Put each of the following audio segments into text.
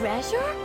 treasure?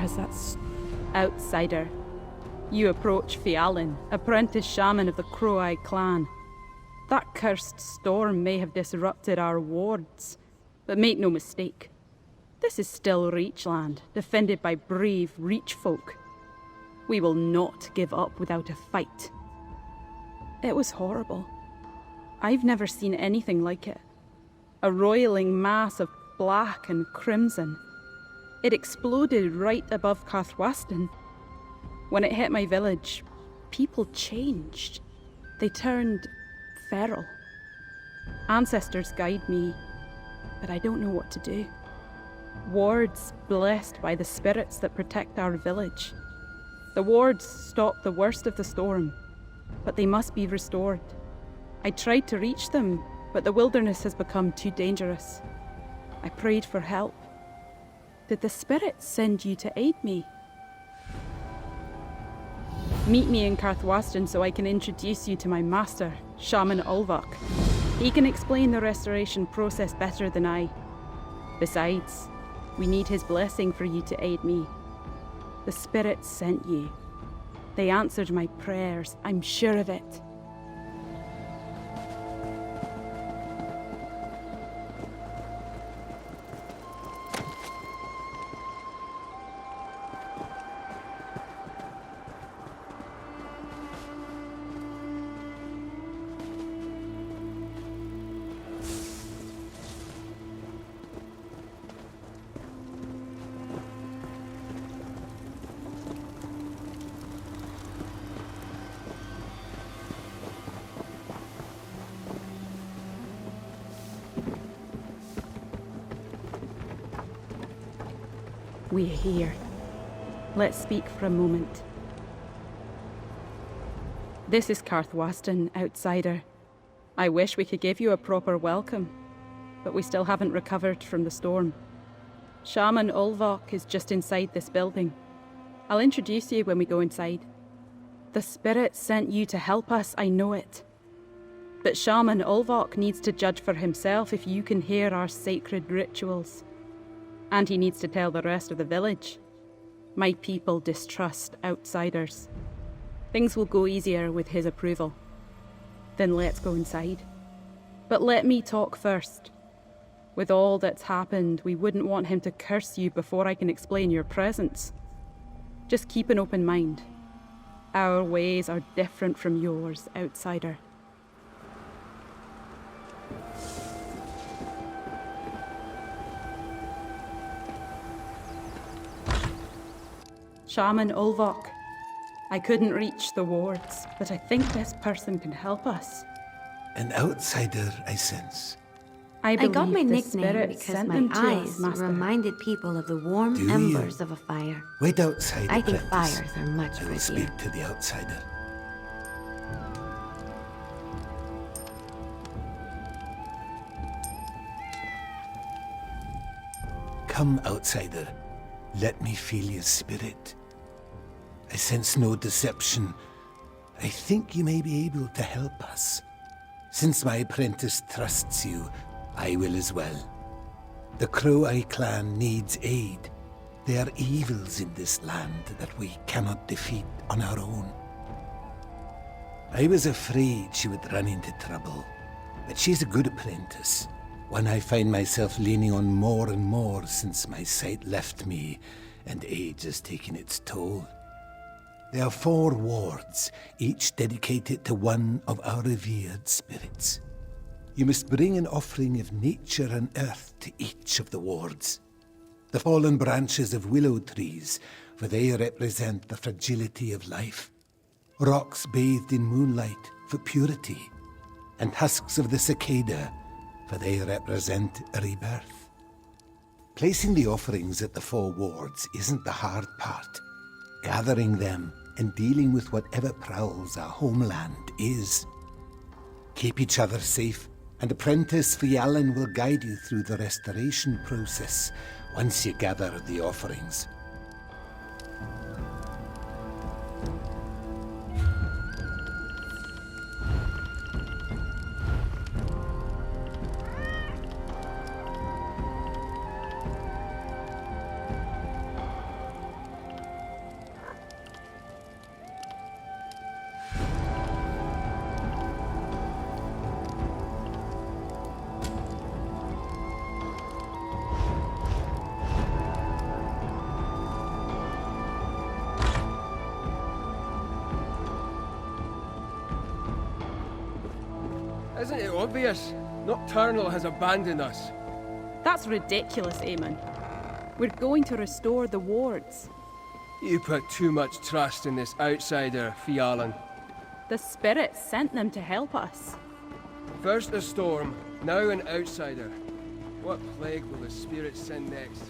Has that outsider. You approach Fiallan, apprentice shaman of the Crow-Eye clan. That cursed storm may have disrupted our wards, but make no mistake. This is still Reachland, defended by brave Reach folk. We will not give up without a fight. It was horrible. I've never seen anything like it. A roiling mass of black and crimson. It exploded right above Karthwasten. When it hit my village, people changed. They turned feral. Ancestors guide me, but I don't know what to do. Wards blessed by the spirits that protect our village. The wards stop the worst of the storm, but they must be restored. I tried to reach them, but the wilderness has become too dangerous. I prayed for help. Did the spirits send you to aid me? Meet me in Karthwasten so I can introduce you to my master, Shaman Ulvok. He can explain the restoration process better than I. Besides, we need his blessing for you to aid me. The spirits sent you. They answered my prayers, I'm sure of it. We're here. Let's speak for a moment. This is Karthwasten, outsider. I wish we could give you a proper welcome, but we still haven't recovered from the storm. Shaman Ulvok is just inside this building. I'll introduce you when we go inside. The spirits sent you to help us, I know it. But Shaman Ulvok needs to judge for himself if you can hear our sacred rituals. And he needs to tell the rest of the village. My people distrust outsiders. Things will go easier with his approval. Then let's go inside. But let me talk first. With all that's happened, we wouldn't want him to curse you before I can explain your presence. Just keep an open mind. Our ways are different from yours, outsider. Shaman Ulvok. I couldn't reach the wards, but I think this person can help us. An outsider, I sense. I got my the nickname spirits because sent my them to eyes us, Master. reminded people of the warm Do you? embers of a fire. Wait outside, I think apprentice. fires are much I will prettier. speak to the outsider. Come, outsider. Let me feel your spirit. I sense no deception. I think you may be able to help us. Since my apprentice trusts you, I will as well. The Crow-Eye clan needs aid. There are evils in this land that we cannot defeat on our own. I was afraid she would run into trouble, but she's a good apprentice. One I find myself leaning on more and more since my sight left me and age has taken its toll. There are 4 wards, each dedicated to one of our revered spirits. You must bring an offering of nature and earth to each of the wards. The fallen branches of willow trees, for they represent the fragility of life. Rocks bathed in moonlight for purity, and husks of the cicada, for they represent a rebirth. Placing the offerings at the 4 wards isn't the hard part. Gathering them and dealing with whatever prowls our homeland is. Keep each other safe, and Apprentice Fiallan will guide you through the restoration process once you gather the offerings. Isn't it obvious? Nocturnal has abandoned us. That's ridiculous, Eamon. We're going to restore the wards. You put too much trust in this outsider, Fiallan. The spirits sent them to help us. First a storm, now an outsider. What plague will the spirits send next?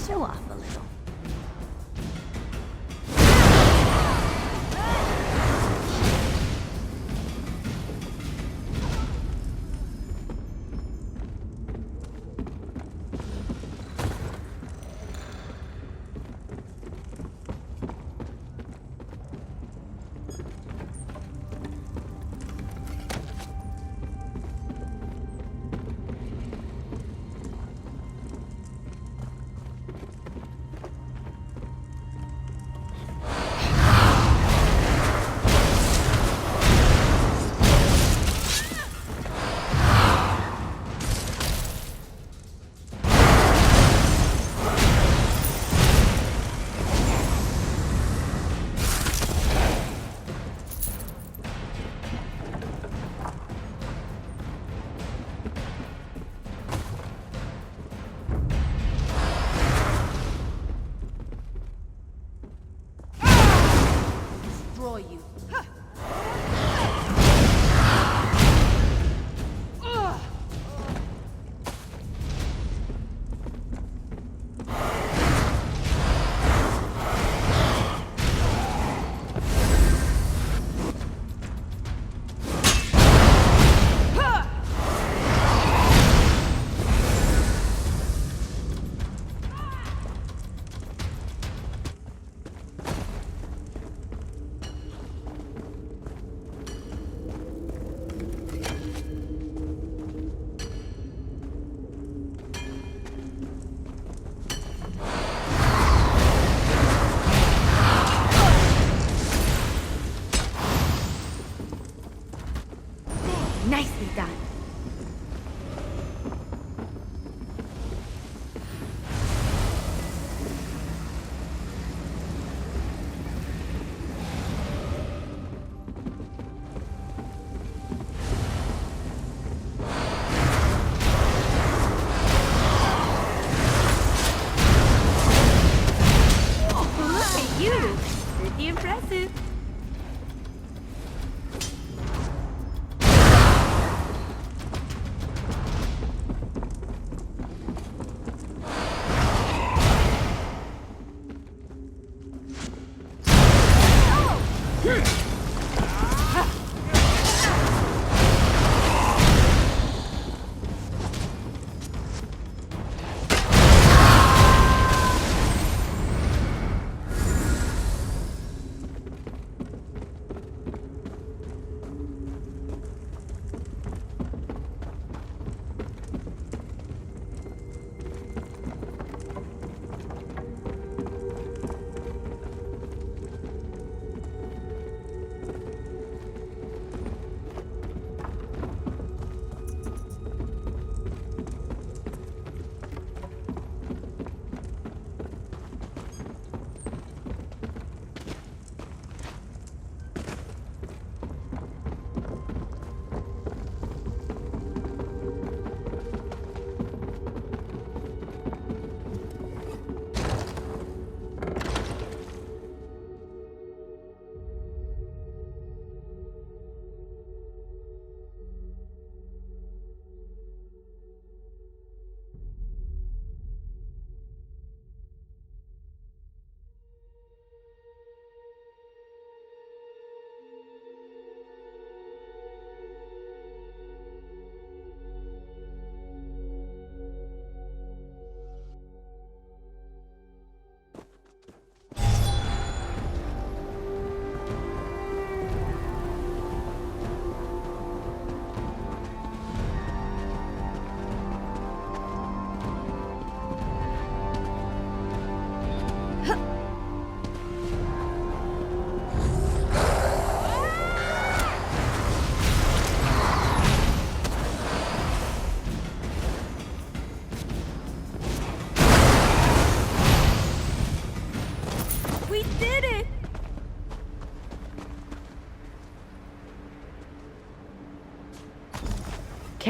Show off a little. Destroy you.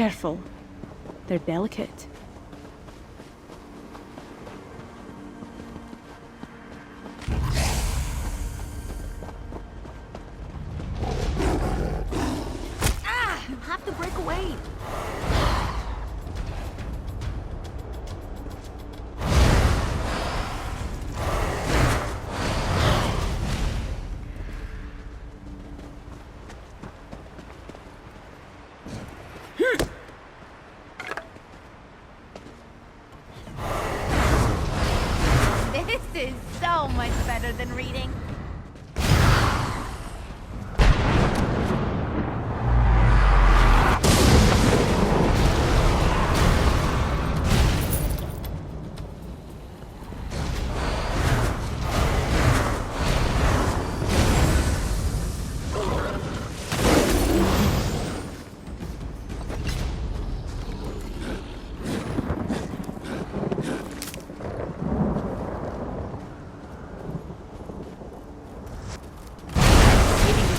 Careful. They're delicate. You have to break away. This is so much better than reading.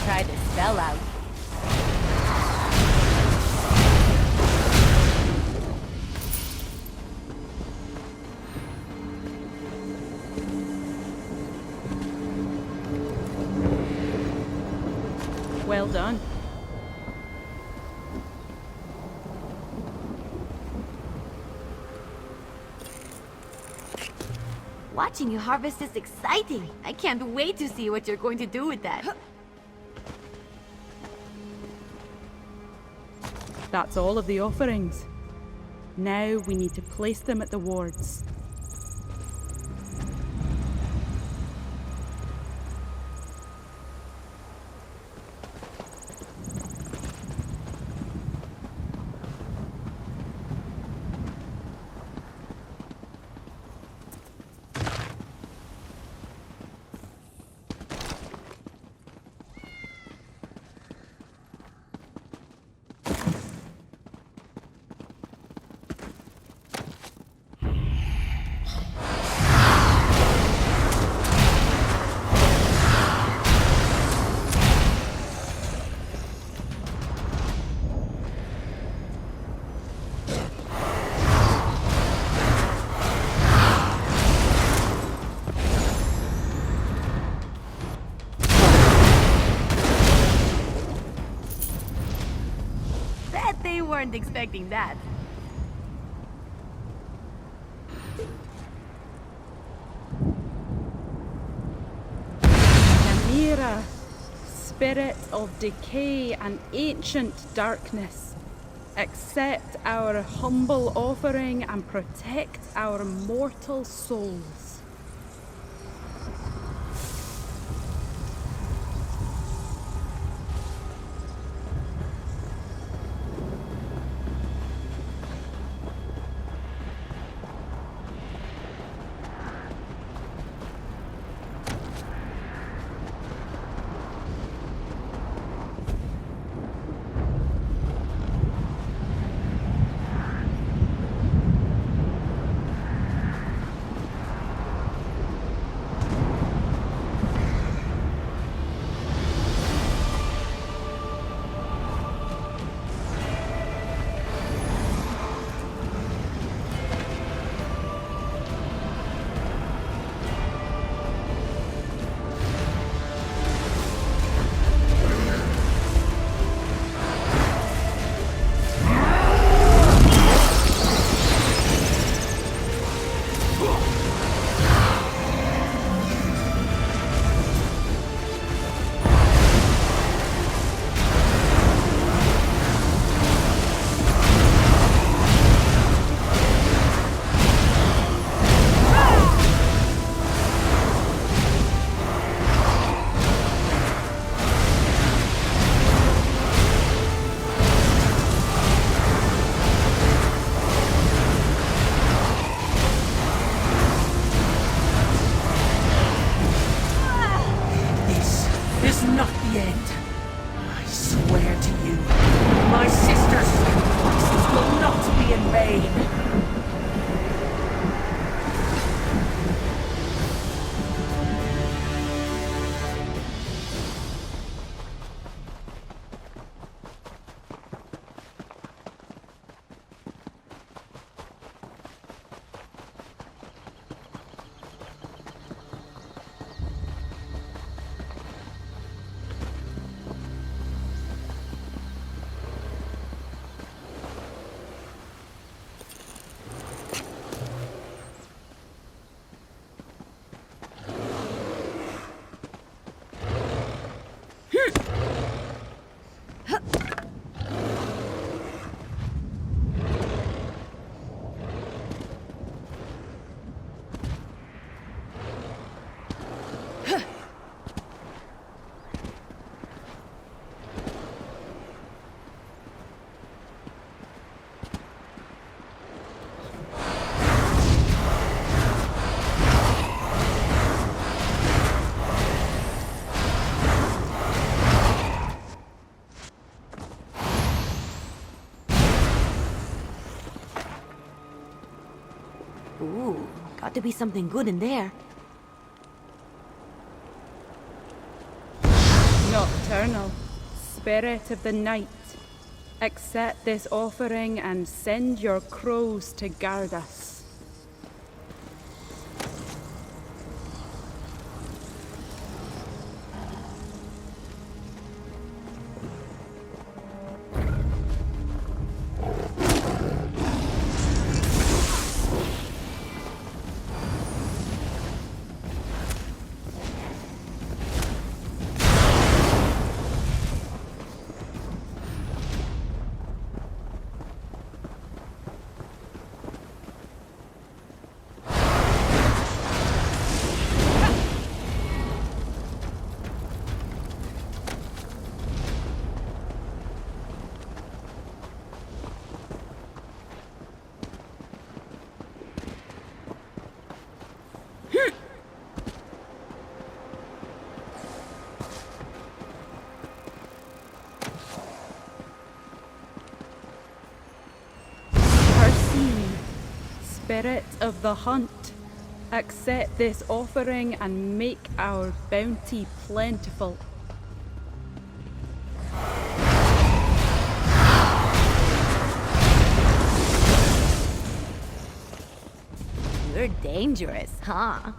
Try to spell out. Well done. Watching you harvest is exciting. I can't wait to see what you're going to do with that. That's all of the offerings. Now we need to place them at the wards. Bet they weren't expecting that. Namira, spirit of decay and ancient darkness, accept our humble offering and protect our mortal souls. got to be something good in there. Nocturnal, spirit of the night, accept this offering and send your crows to guard us. Spirit of the hunt, accept this offering and make our bounty plentiful. You're dangerous, huh?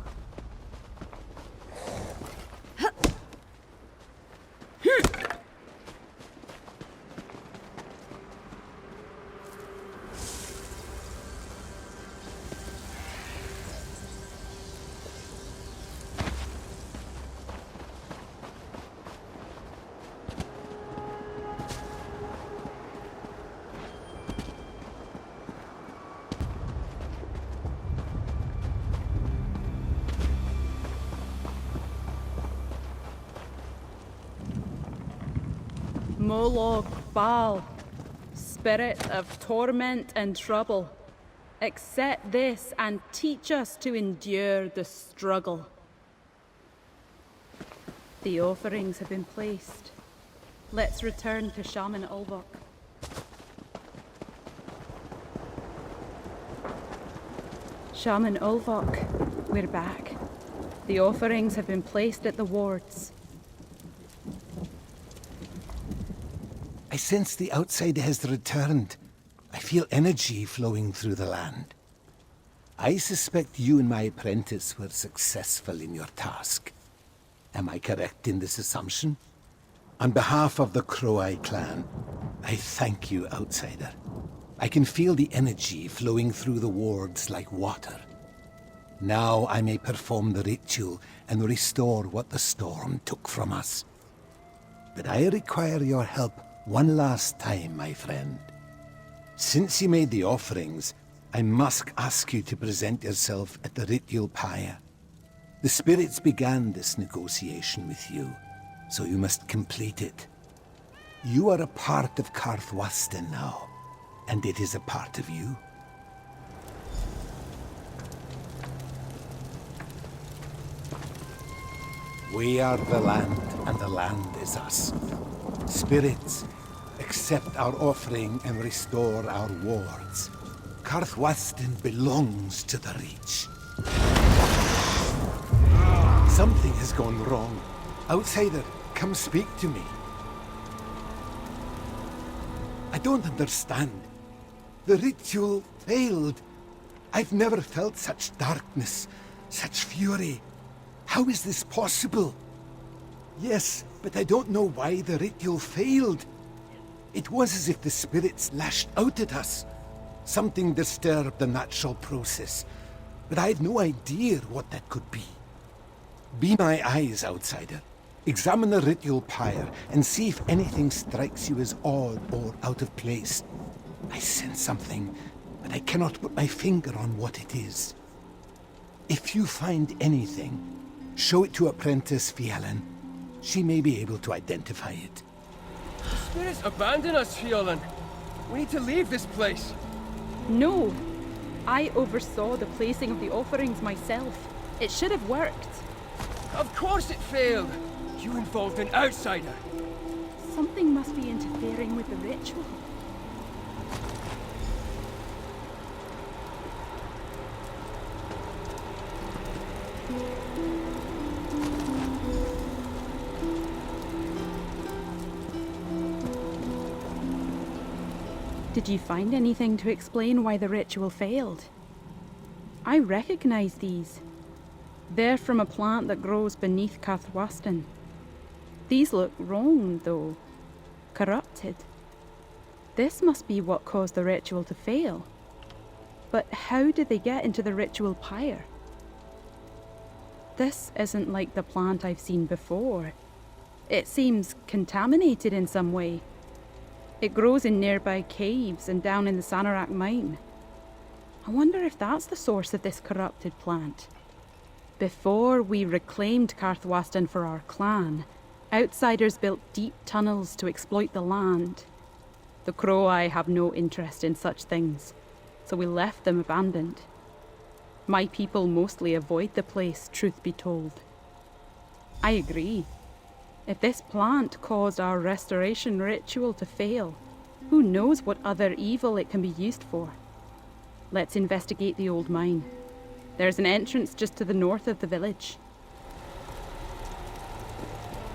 Moloch Baal, spirit of torment and trouble, accept this and teach us to endure the struggle. The offerings have been placed. Let's return to Shaman Ulvok. Shaman Ulvok, we're back. The offerings have been placed at the wards. I sense the outsider has returned. I feel energy flowing through the land. I suspect you and my apprentice were successful in your task. Am I correct in this assumption? On behalf of the Crow-Eye clan, I thank you, outsider. I can feel the energy flowing through the wards like water. Now I may perform the ritual and restore what the storm took from us. But I require your help one last time, my friend. Since you made the offerings, I must ask you to present yourself at the ritual pyre. The spirits began this negotiation with you, so you must complete it. You are a part of Karthwasten now, and it is a part of you. We are the land, and the land is us. Spirits, accept our offering and restore our wards. Karthwasten belongs to the Reach. Something has gone wrong. Outsider, come speak to me. I don't understand. The ritual failed. I've never felt such darkness, such fury. How is this possible? Yes, but I don't know why the ritual failed. It was as if the spirits lashed out at us. Something disturbed the natural process, but I have no idea what that could be. Be my eyes, outsider. Examine the ritual pyre and see if anything strikes you as odd or out of place. I sense something, but I cannot put my finger on what it is. If you find anything, show it to Apprentice Fielan. She may be able to identify it. The spirits abandon us, Fiolan. We need to leave this place. No. I oversaw the placing of the offerings myself. It should have worked. Of course it failed. You involved an outsider. Something must be interfering with the ritual. Did you find anything to explain why the ritual failed? I recognize these. They're from a plant that grows beneath Karthwasten. These look wrong, though. Corrupted. This must be what caused the ritual to fail. But how did they get into the ritual pyre? This isn't like the plant I've seen before. It seems contaminated in some way. It grows in nearby caves and down in the Sanarak mine. I wonder if that's the source of this corrupted plant. Before we reclaimed Karthwasten for our clan, outsiders built deep tunnels to exploit the land. The Crow-Eye have no interest in such things, so we left them abandoned. My people mostly avoid the place, truth be told. I agree. If this plant caused our restoration ritual to fail, who knows what other evil it can be used for? Let's investigate the old mine. There's an entrance just to the north of the village.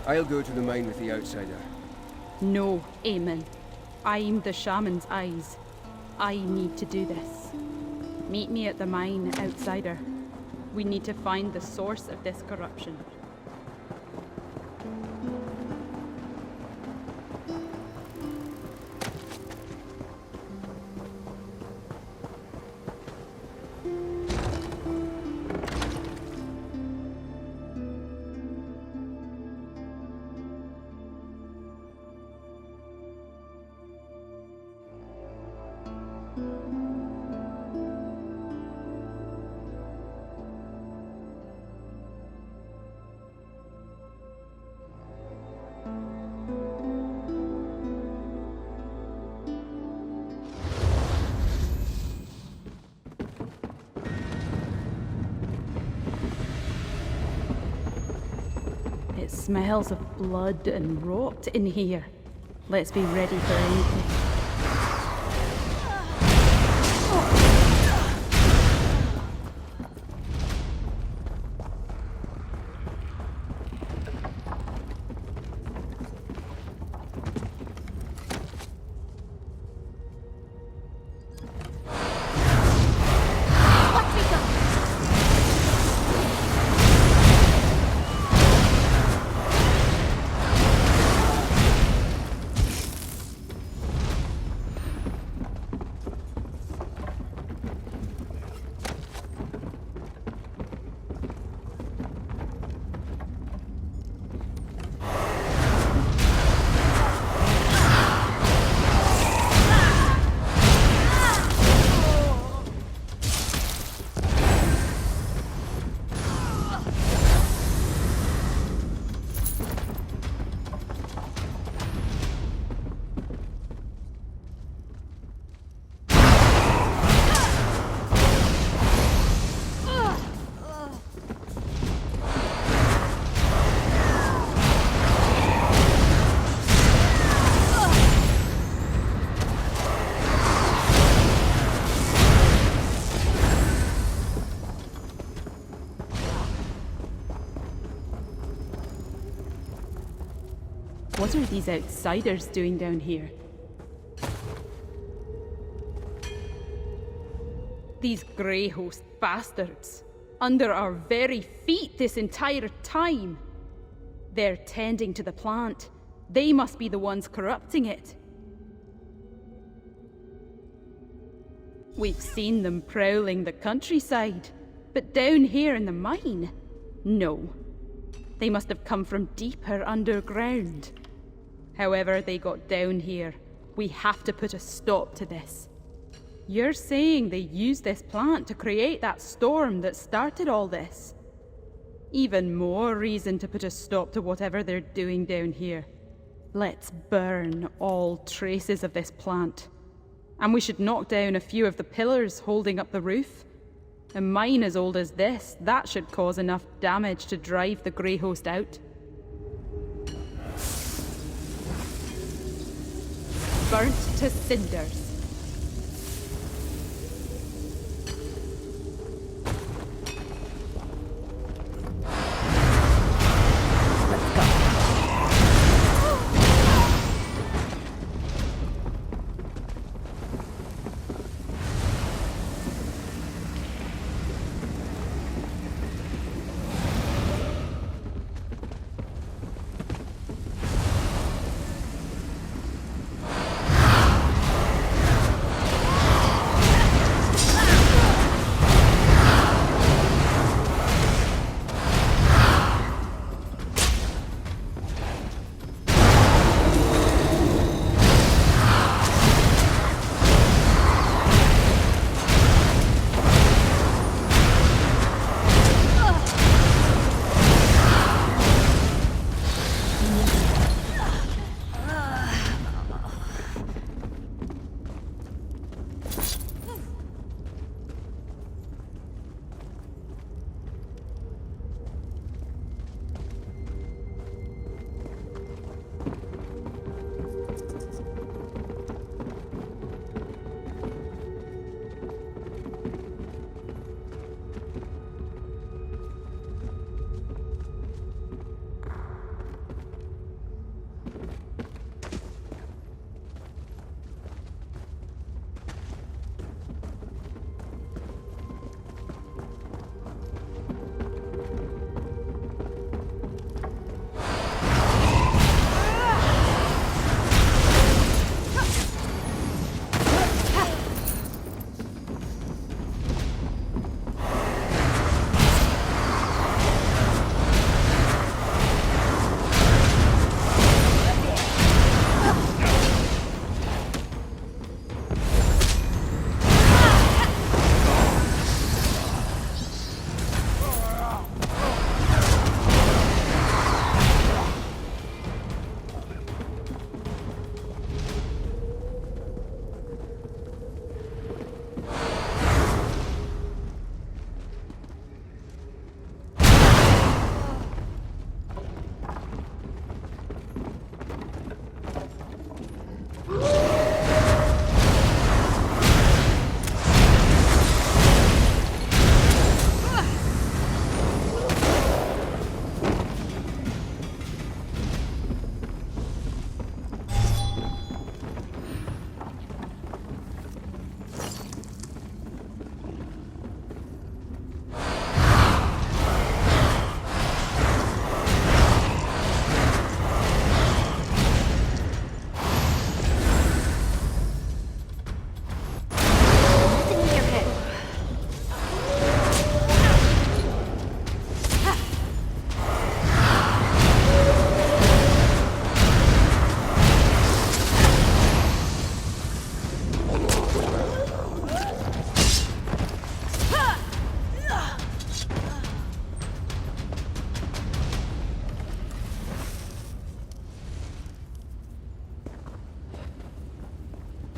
I'll go to the mine with the outsider. No, Eamon. I'm the shaman's eyes. I need to do this. Meet me at the mine, outsider. We need to find the source of this corruption. It smells of blood and rot in here. Let's be ready for anything. What are these outsiders doing down here? These Greyhost bastards, under our very feet this entire time. They're tending to the plant. They must be the ones corrupting it. We've seen them prowling the countryside, but down here in the mine, no. They must have come from deeper underground. However they got down here, we have to put a stop to this. You're saying they used this plant to create that storm that started all this? Even more reason to put a stop to whatever they're doing down here. Let's burn all traces of this plant. And we should knock down a few of the pillars holding up the roof. A mine as old as this, that should cause enough damage to drive the Greyhost out. Burnt to cinders.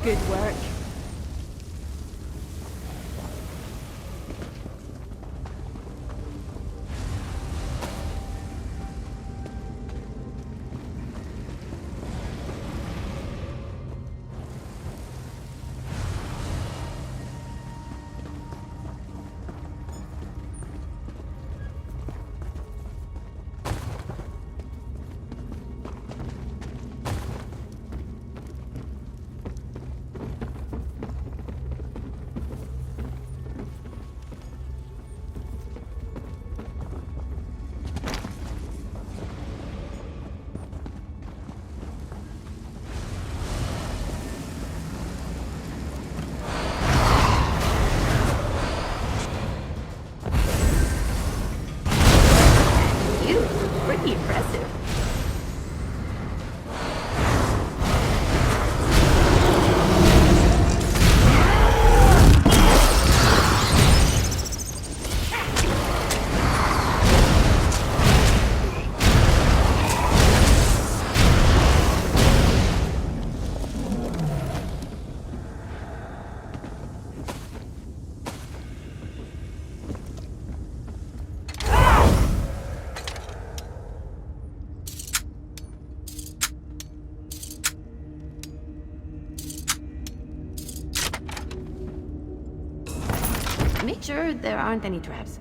Good work. You, pretty impressive. Make sure there aren't any traps.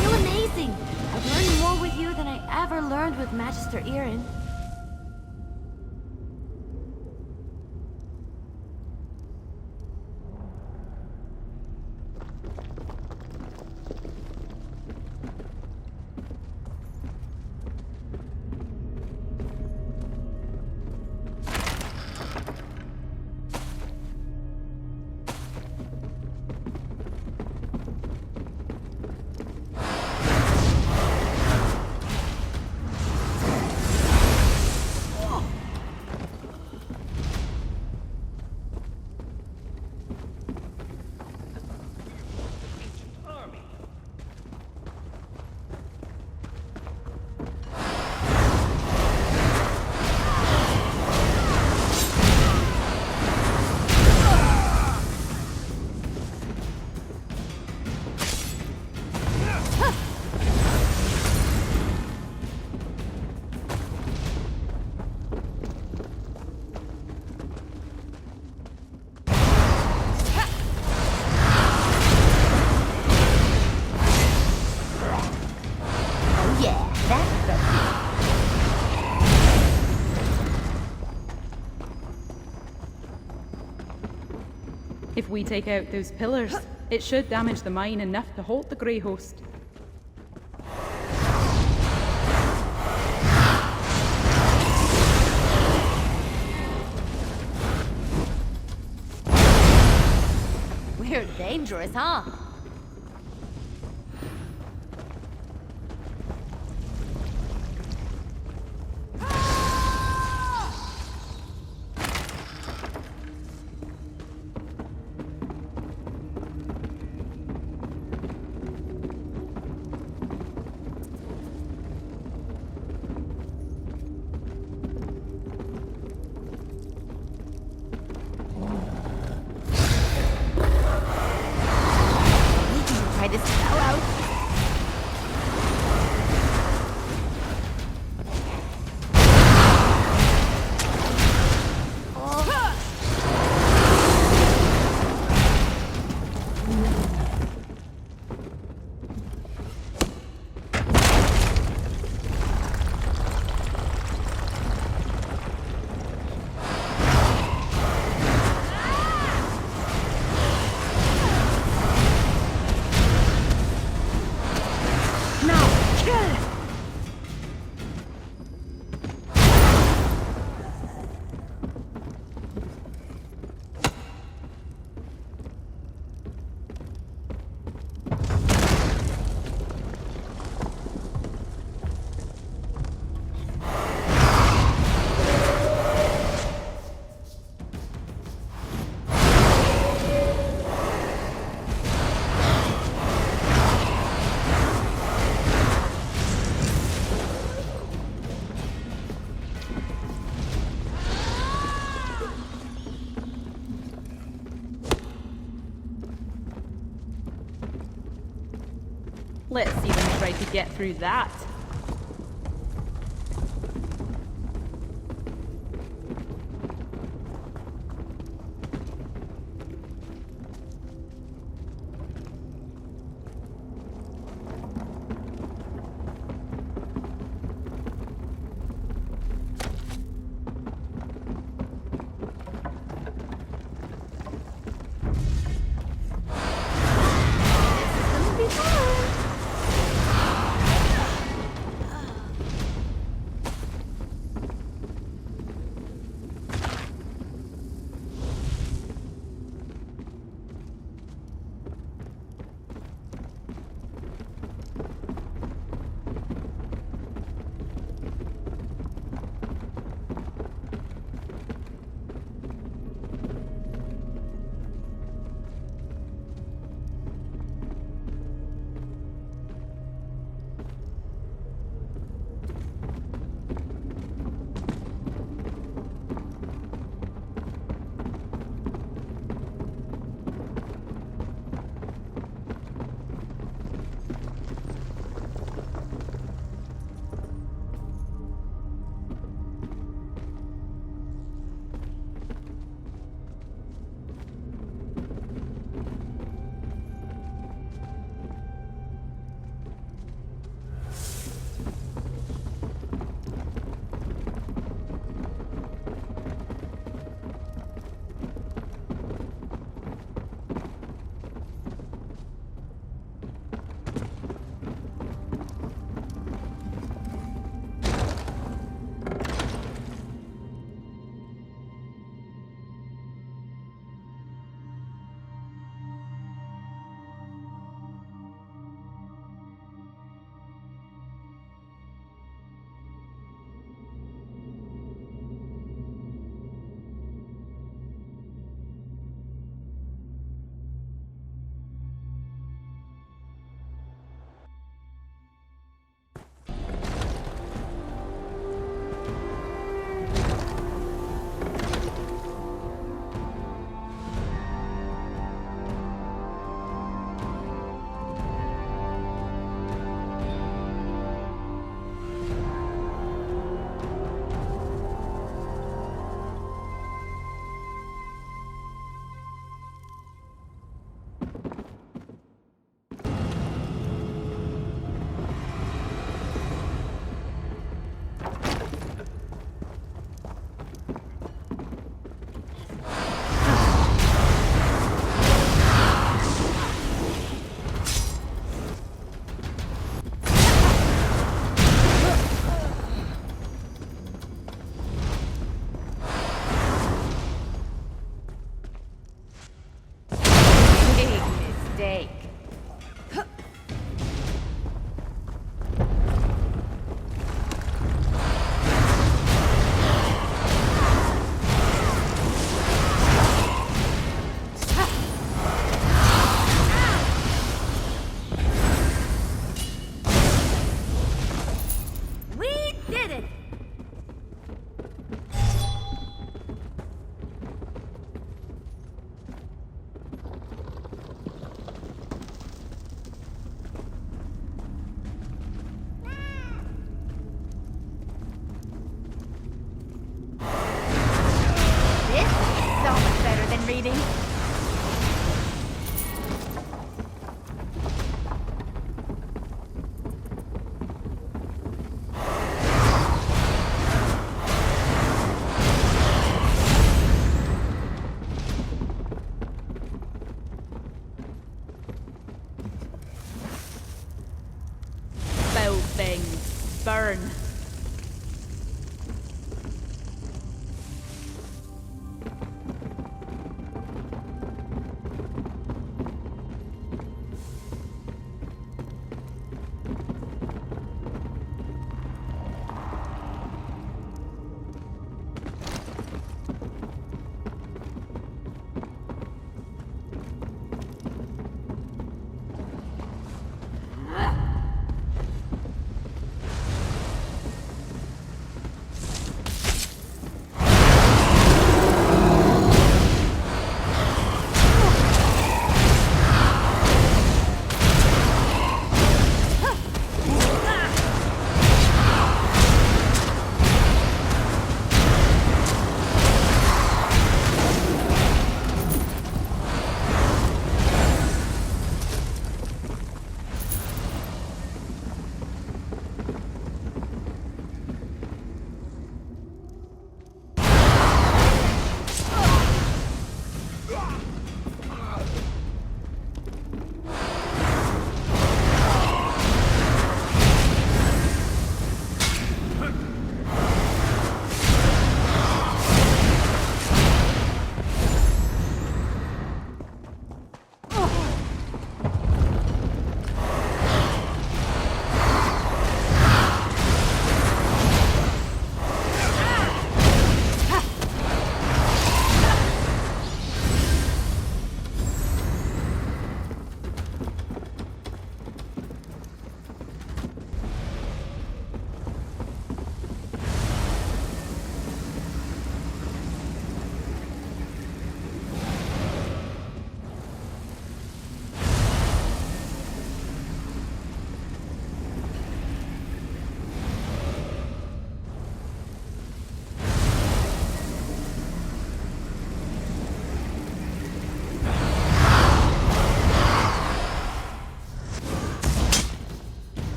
You're amazing! I've learned more with you than I ever learned with Magister Irin. If we take out those pillars, it should damage the mine enough to halt the Grey Host. We're dangerous, huh? Let's see them try to get through that. reading. Foul things, burn.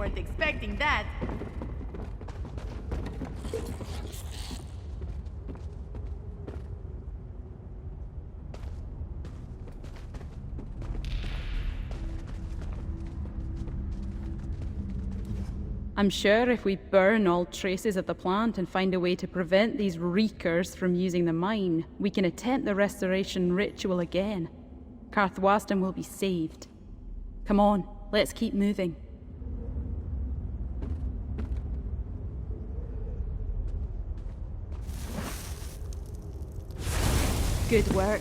weren't expecting that. I'm sure if we burn all traces of the plant and find a way to prevent these reekers from using the mine, we can attempt the restoration ritual again. Karthwasten will be saved. Come on, let's keep moving. Good work.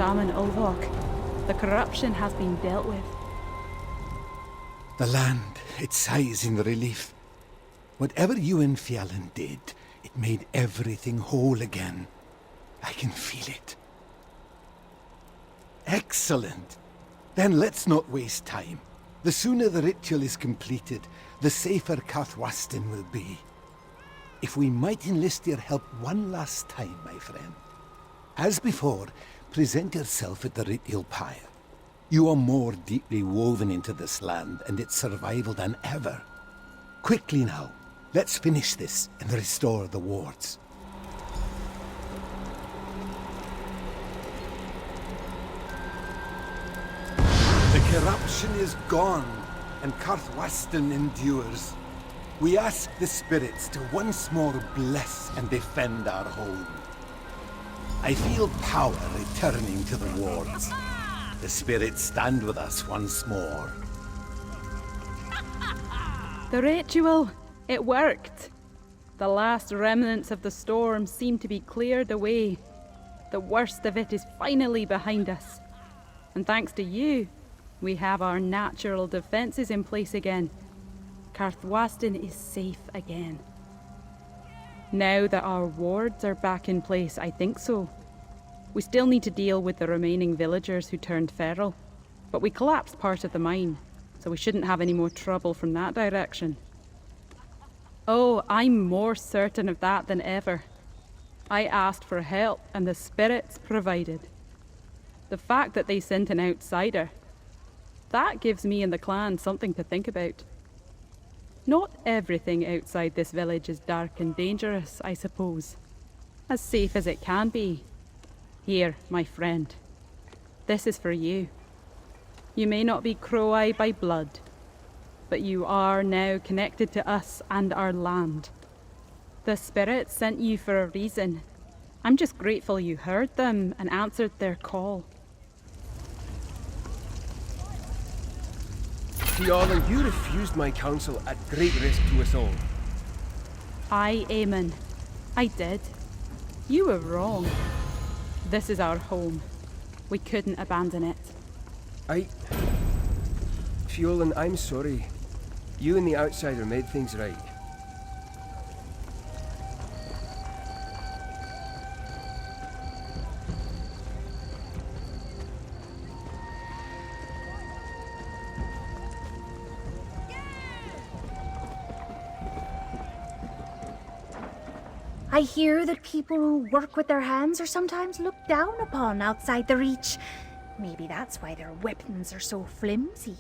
Shaman Ulvok, the corruption has been dealt with. The land, it sighs in relief. Whatever you and Fjallan did, it made everything whole again. I can feel it. Excellent. Then let's not waste time. The sooner the ritual is completed, the safer Karthwasten will be. If we might enlist your help one last time, my friend. As before, present yourself at the ritual pyre. You are more deeply woven into this land and its survival than ever. Quickly now, let's finish this and restore the wards. The corruption is gone, and Karthwasten endures. We ask the spirits to once more bless and defend our home. I feel power returning to the wards. The spirits stand with us once more. The ritual, it worked. The last remnants of the storm seem to be cleared away. The worst of it is finally behind us. And thanks to you, we have our natural defenses in place again. Karthwasten is safe again. Now that our wards are back in place, I think so. We still need to deal with the remaining villagers who turned feral, but we collapsed part of the mine, so we shouldn't have any more trouble from that direction. Oh, I'm more certain of that than ever. I asked for help, and the spirits provided. The fact that they sent an outsider, that gives me and the clan something to think about. Not everything outside this village is dark and dangerous, I suppose. As safe as it can be. Here, my friend. This is for you. You may not be Crow-Eye by blood, but you are now connected to us and our land. The spirits sent you for a reason. I'm just grateful you heard them and answered their call. Fjallan, you refused my counsel at great risk to us all. Aye, Eamon. I did. You were wrong. This is our home. We couldn't abandon it. Fjallan, I'm sorry. You and the outsider made things right. I hear that people who work with their hands are sometimes looked down upon outside the Reach. Maybe that's why their weapons are so flimsy.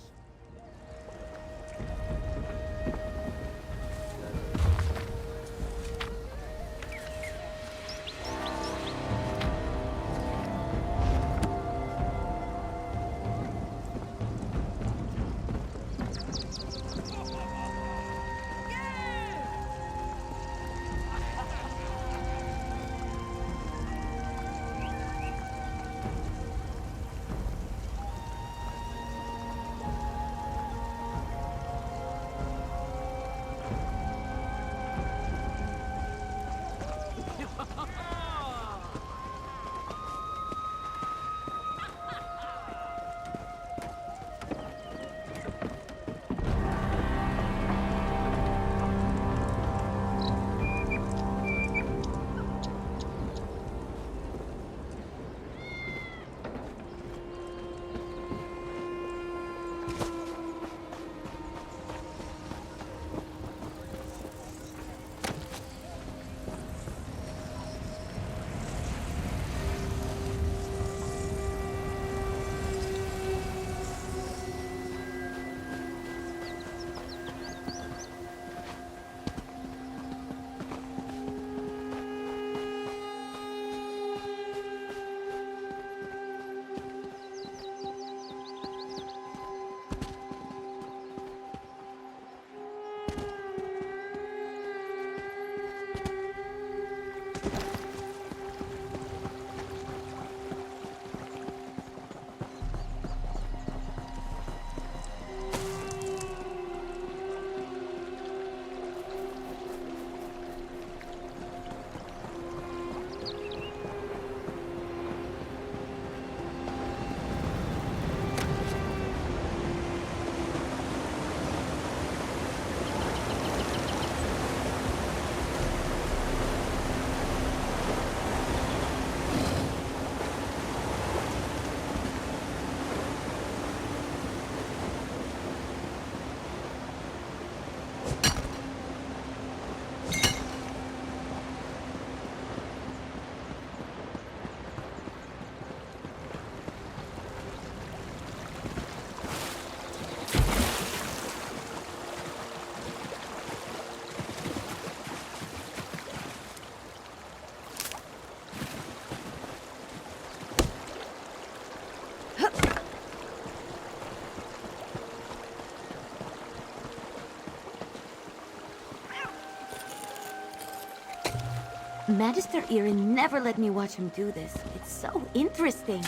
Magister Irin never let me watch him do this. It's so interesting.